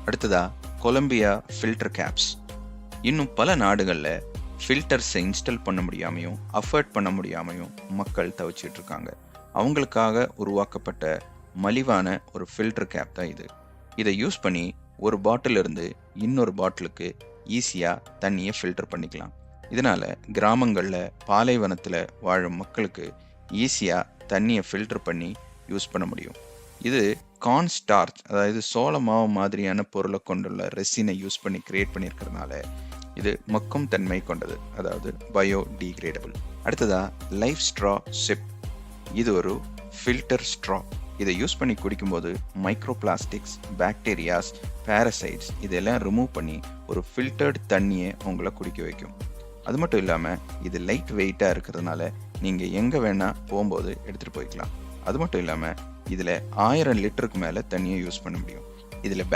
அடுத்ததா Colombia filter caps. இன்னும் பல நாடுகளில் ஃபில்டர்ஸை இன்ஸ்டால் பண்ண முடியாமையும் அஃபோர்ட் பண்ண முடியாமையும் மக்கள் தவிச்சிட்டு இருக்காங்க. அவங்களுக்காக உருவாக்கப்பட்ட மலிவான ஒரு ஃபில்டர் கேப் தான் இது. இதை யூஸ் பண்ணி ஒரு பாட்டில் இருந்து இன்னொரு பாட்டிலுக்கு ஈஸியாக தண்ணியை ஃபில்டர் பண்ணிக்கலாம். இதனால கிராமங்களில் பாலைவனத்தில் வாழும் மக்களுக்கு ஈஸியாக தண்ணியை ஃபில்டர் பண்ணி யூஸ் பண்ண முடியும். இது கார்ன் ஸ்டார்ச், அதாவது சோள மாவு மாதிரியான பொருளை கொண்டுள்ள ரெசினை யூஸ் பண்ணி கிரியேட் பண்ணியிருக்கிறதுனால இது மக்கும் தன்மை கொண்டது, அதாவது பயோடிகிரேடபிள். அடுத்ததா லைஃப் ஸ்ட்ரா சிப். இது ஒரு ஃபில்டர் ஸ்ட்ரா. இதை யூஸ் பண்ணி குடிக்கும்போது மைக்ரோ பிளாஸ்டிக்ஸ், பாக்டீரியாஸ், பாரசைட்ஸ் இதெல்லாம் ரிமூவ் பண்ணி ஒரு ஃபில்டர்டு தண்ணியை உங்களை குடிக்க வைக்கும். அது மட்டும் இல்லாமல் இது லைட் வெயிட்டாக இருக்கிறதுனால நீங்கள் எங்கே வேணால் போகும்போது எடுத்துகிட்டு போய்க்கலாம். அது மட்டும் இல்லாமல் இதில் 1000 லிட்டருக்கு மேலே தண்ணியை யூஸ் பண்ண முடியும். இதில்